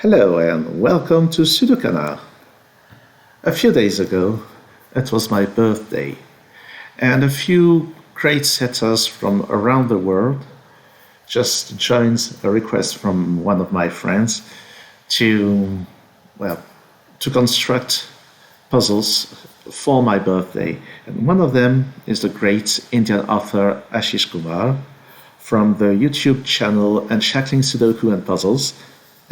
Hello and welcome to SudoKanard. A few days ago, it was my birthday, and a few great setters from around the world just joined a request from one of my friends to, well, to construct puzzles for my birthday. And one of them is the great Indian author Ashish Kumar from the YouTube channel Unshackling Sudoku and Puzzles.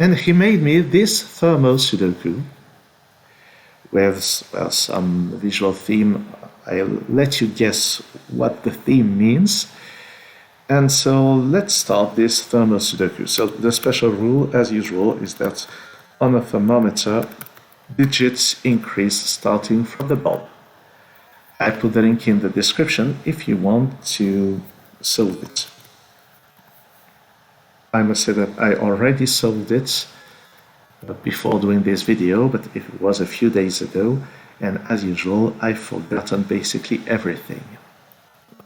And he made me this Thermo Sudoku with some visual theme. I'll let you guess what the theme means. And so let's start this Thermo Sudoku. So the special rule, as usual, is that on a thermometer, digits increase starting from the bulb. I put the link in the description if you want to solve it. I must say that I already solved it before doing this video, but it was a few days ago, and as usual, I've forgotten basically everything.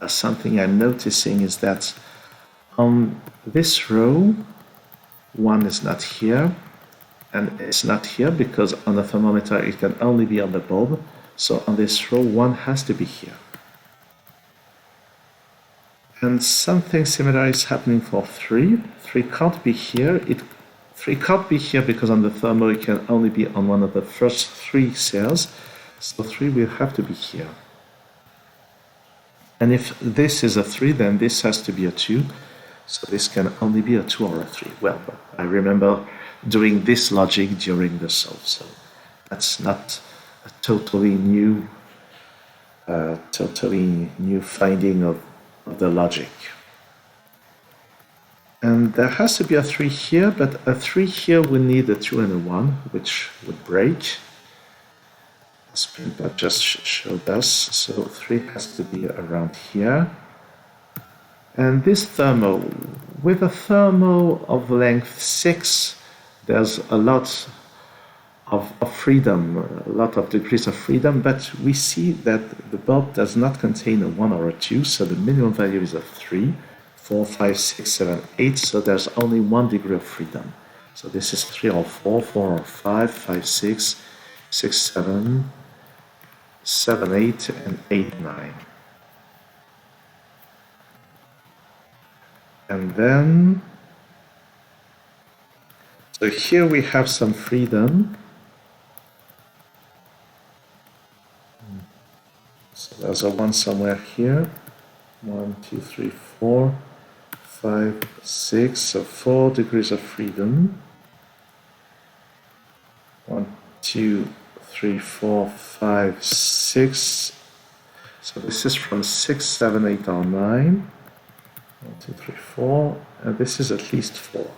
Something I'm noticing is that on this row, 1 is not here, and it's not here because on the thermometer it can only be on the bulb, so on this row 1 has to be here. And something similar is happening for 3. 3 can't be here. 3 can't be here because on the thermo it can only be on one of the first 3 cells. So 3 will have to be here. And if this is a 3, then this has to be a 2. So this can only be a 2 or a 3. Well, I remember doing this logic during the solve, so that's not a totally new finding of the logic. And there has to be a 3 here, but a 3 here will need a 2 and a 1, which would break. As Paper just showed us. So 3 has to be around here. And this thermo, with a thermo of length 6, there's a lot of freedom, a lot of degrees of freedom, but we see that the bulb does not contain a 1 or a 2, so the minimum value is a 3, 4, 5, 6, 7, 8, so there's only 1 degree of freedom. So this is 3 or 4, 4 or 5, 5, 6, 6, 7, 7, 8, and 8, 9. And then, so here we have some freedom. So there's a 1 somewhere here. 1, 2, 3, 4, 5, 6. So 4 degrees of freedom. 1, 2, 3, 4, 5, 6. So this is from 6, 7, 8, or 9. 1, 2, 3, 4. And this is at least 4.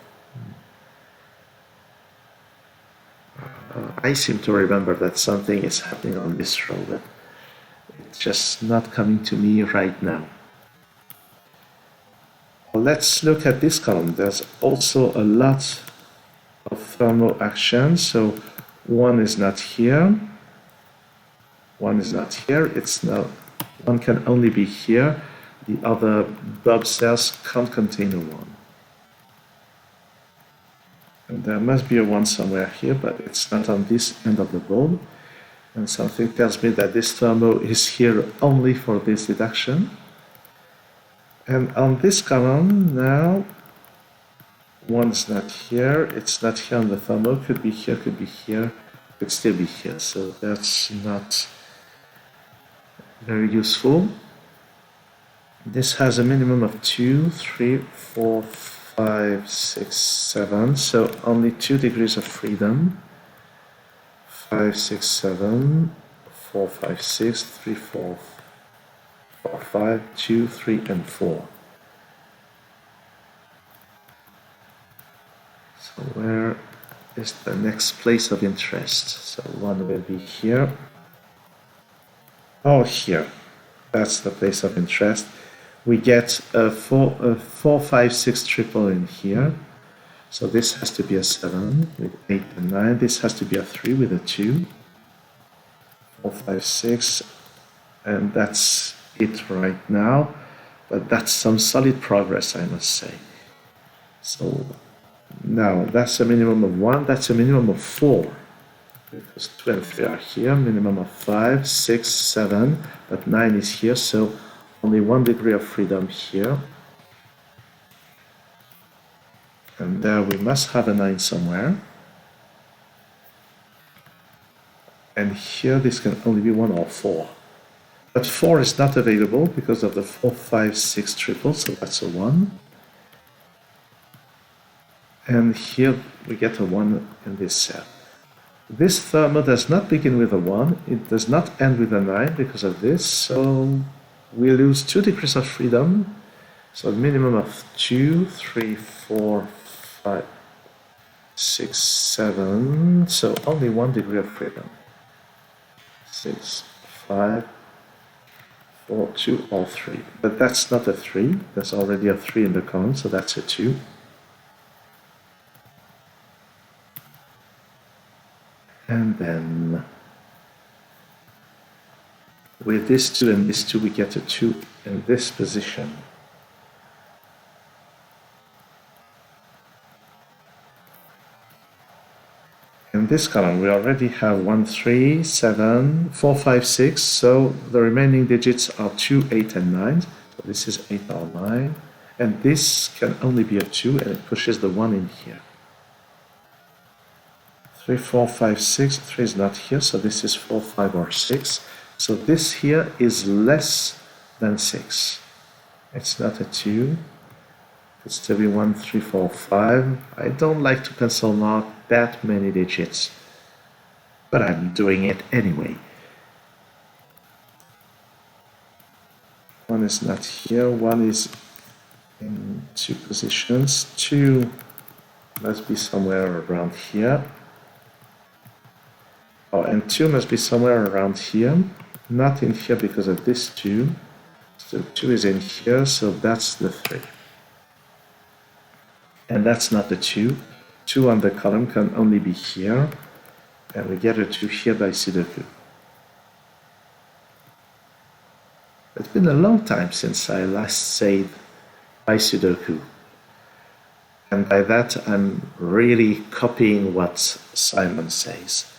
I seem to remember that something is happening on this row, but it's just not coming to me right now. Well, let's look at this column. There's also a lot of thermo action. So 1 is not here. 1 is not here. It's now 1 can only be here. The other bulb cells can't contain a 1. And there must be a 1 somewhere here, but it's not on this end of the bulb. And something tells me that this thermo is here only for this deduction. And on this column now, 1 is not here. It's not here on the thermo. Could be here, could be here, could still be here. So that's not very useful. This has a minimum of 2, 3, 4, 5, 6, 7. So only 2 degrees of freedom. 5, 6, 7, 4, 5, 6, 3, 4, 4, 5, 2, 3, and 4. So where is the next place of interest? So 1 will be here. Oh, here. That's the place of interest. We get a 4, 5, 6 triple in here. So this has to be a 7 with 8 and 9. This has to be a 3 with a 2. 4, 5, 6. And that's it right now. But that's some solid progress, I must say. So Now, that's a minimum of 1, that's a minimum of 4. Because 2 and 3 are here, minimum of 5, 6, 7, but 9 is here, so only 1 degree of freedom here. And there we must have a 9 somewhere. And here this can only be 1 or 4. But 4 is not available because of the 4, 5, 6 triple, so that's a 1. And here we get a 1 in this set. This Thermo does not begin with a 1, it does not end with a 9 because of this, so we lose 2 degrees of freedom. So a minimum of 2, 3, 4, 5, 6, 7, so only 1 degree of freedom. 6, 5, 4, 2, or 3. But that's not a 3, there's already a 3 in the column, so that's a 2. And then with this 2 and this 2, we get a 2 in this position. In this column, we already have 1, 3, 7, 4, 5, 6, so the remaining digits are 2, 8, and 9. So this is 8 or 9. And this can only be a 2, and it pushes the 1 in here. 3, 4, 5, 6, 3 is not here, so this is 4, 5, or 6. So this here is less than 6. It's not a 2. It's still be 1, 3, 4, 5. I don't like to pencil mark that many digits, but I'm doing it anyway. 1 is not here, 1 is in 2 positions, 2 must be somewhere around here. Oh, and 2 must be somewhere around here, not in here because of this 2. So 2 is in here, so that's the 3. And that's not the 2. 2 on the column can only be here, and we get a 2 here by Sudoku. It's been a long time since I last said by Sudoku. And by that, I'm really copying what Simon says.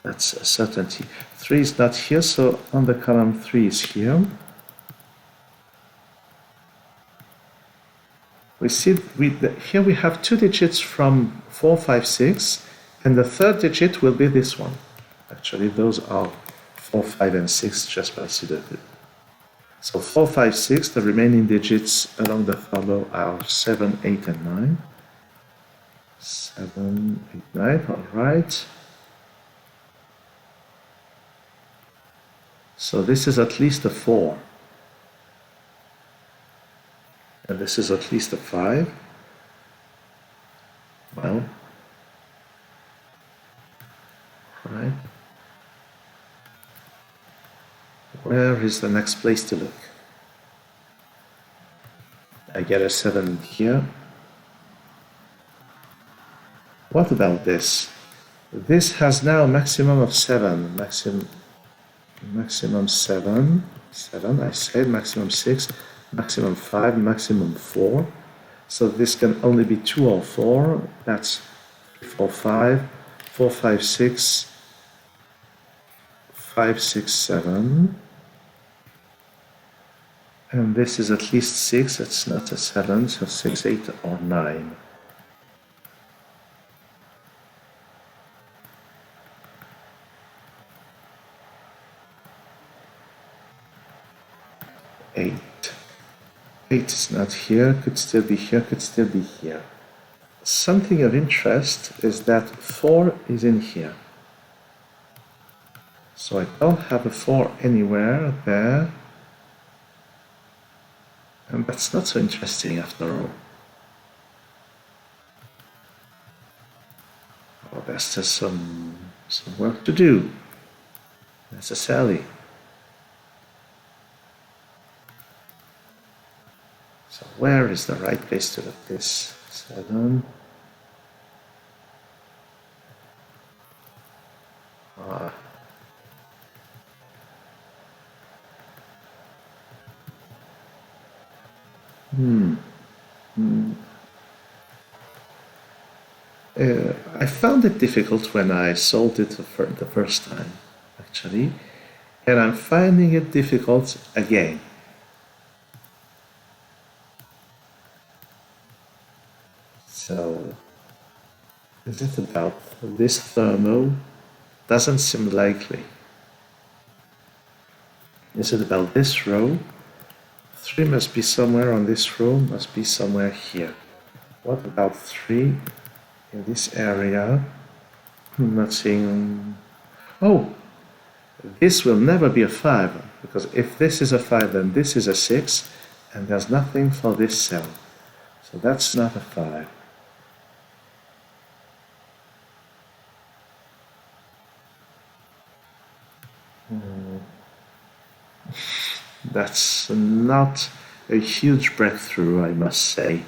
That's a certainty. 3 is not here, so on the column 3 is here. We see here we have 2 digits from 4, 5, 6, and the third digit will be this one. Actually, those are 4, 5, and 6 just by Sudoku. So 4, 5, 6, the remaining digits along the Thermo are 7, 8, and 9. 7, 8, 9, all right. So this is at least a 4. And this is at least a 5. Well, right. Where is the next place to look? I get a 7 here. What about this? This has now a maximum of 7. Maximum 7. 7, I said, maximum 6. Maximum 5, maximum 4. So this can only be 2 or 4. That's 4, 5, 4, 5, 6, 5, 6, 7. And this is at least 6. It's not a 7, so 6, 8, or 9. Eight. 8 is not here, could still be here, could still be here. Something of interest is that 4 is in here. So I don't have a 4 anywhere there. And that's not so interesting after all. Well, there's still some work to do, necessarily. So where is the right place to look this? 7. I found it difficult when I solved it the first time, actually, and I'm finding it difficult again. So, is it about this Thermo? Doesn't seem likely. Is it about this row? 3 must be somewhere on this row, must be somewhere here. What about 3 in this area? I'm not seeing... Oh! This will never be a 5, because if this is a 5, then this is a 6, and there's nothing for this cell. So that's not a 5. That's not a huge breakthrough, I must say.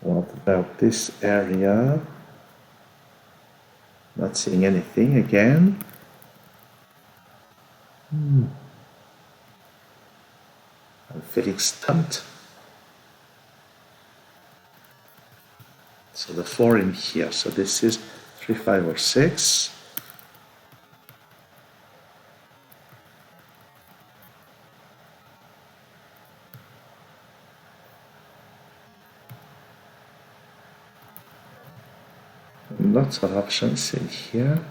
What about this area? Not seeing anything again. I'm feeling stumped. So the 4 in here. So this is 3, 5, or 6. Lots of options in here.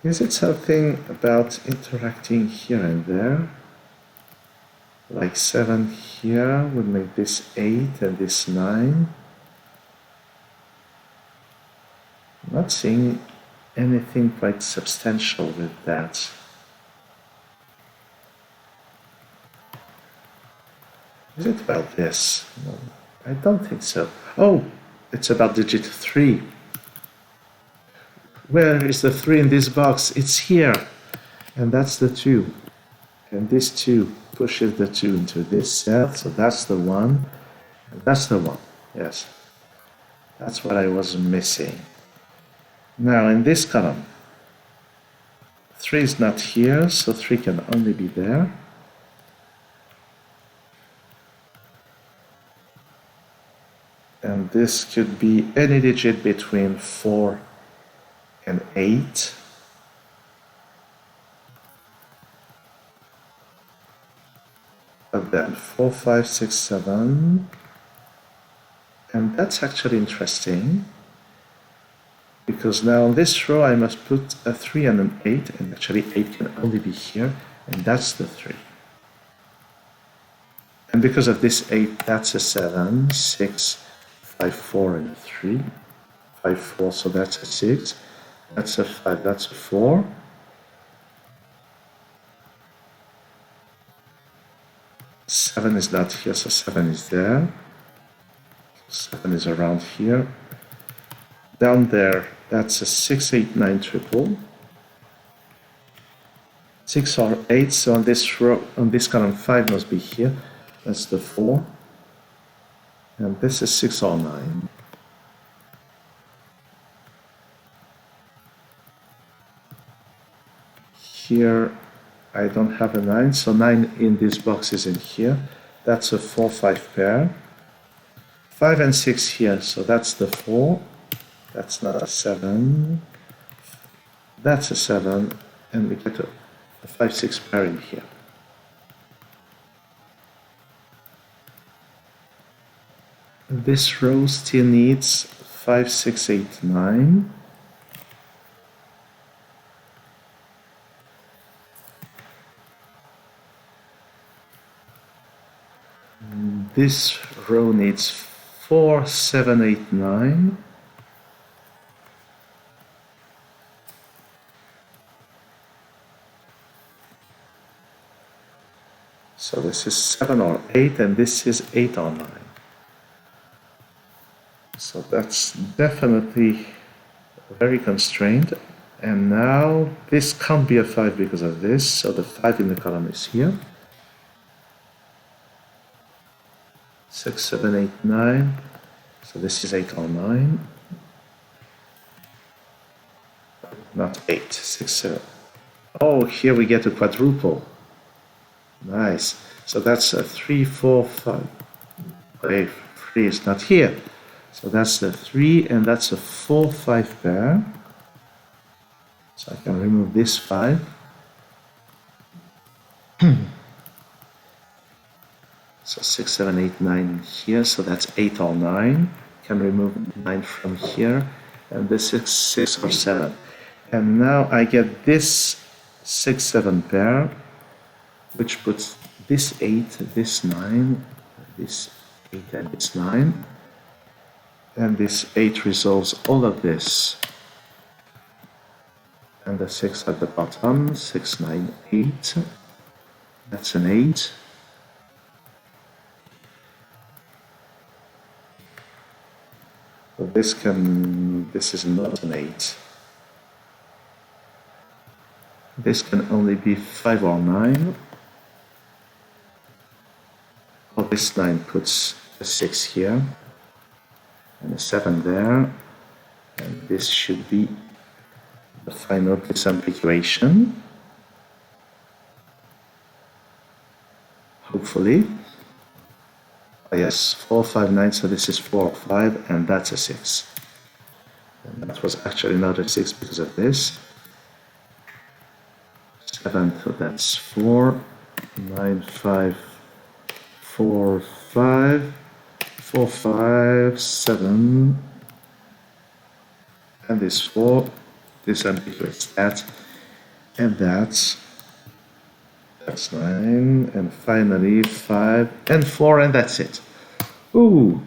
Is it something about interacting here and there? Like 7 here would make this 8 and this 9. Not seeing anything quite substantial with that. Is it about this? No, I don't think so. Oh, it's about digit 3. Where is the 3 in this box? It's here. And that's the 2. And this 2 pushes the 2 into this cell. So that's the 1. And that's the 1. Yes. That's what I was missing. Now in this column, 3 is not here, so 3 can only be there. And this could be any digit between 4 and 8. But then 4, 5, 6, 7. And that's actually interesting, because now on this row I must put a 3 and an 8, and actually 8 can only be here, and that's the 3. And because of this 8, that's a 7, 6, 5, 4, and a 3. 5, 4, so that's a 6. That's a 5, that's a 4. Seven is not here, so 7 is there. 7 is around here. Down there, that's a 6, 8, 9 triple. 6 or 8, so on this row, on this column, 5 must be here. That's the 4. And this is 6 or 9. Here, I don't have a 9, so 9 in this box is in here. That's a 4, 5 pair. 5 and 6 here, so that's the 4. That's not a 7. That's a 7, and we get a 5, 6 pair in here. This row still needs 5, 6, 8, 9. This row needs 4, 7, 8, 9. So this is 7 or 8, and this is 8 or 9. So that's definitely very constrained. And now this can't be a 5 because of this, so the 5 in the column is here. 6, 7, 8, 9. So this is 8 or 9. Not 8, 6, 7. Oh, here we get a quadruple. Nice. So that's a 3, 4, 5. 3, 3 is not here. So that's the 3, and that's a 4, 5 pair. So I can remove this 5. So 6, 7, 8, 9 here, so that's 8 or 9. Can remove 9 from here, and this is 6 or 7. And now I get this 6, 7 pair, which puts this 8, this 9, this 8 and this 9. And this 8 resolves all of this. And the 6 at the bottom, 6, 9, 8. That's an 8. So this is not an 8. This can only be 5 or 9. Or this 9 puts a 6 here. And a 7 there, and this should be the final disambiguation, hopefully. Oh yes, 4, 5, 9, so this is 4 or 5, and that's a 6. And that was actually not a 6 because of this. 7, so that's 4, 9, 5, 4, 5. 4, 5, 7, and this 4, this ambiguous that, and that's 9, and finally 5 and 4, and that's it. Ooh!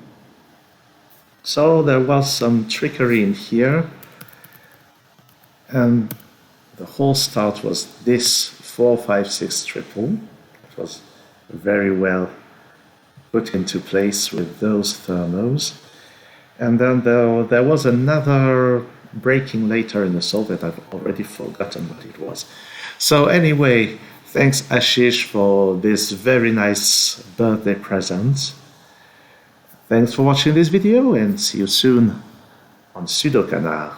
So there was some trickery in here, and the whole start was this 4, 5, 6 triple. It was very well put into place with those thermos. And then there was another breaking later in the solve that I've already forgotten what it was. So anyway, thanks Ashish for this very nice birthday present. Thanks for watching this video, and see you soon on SudoKanard.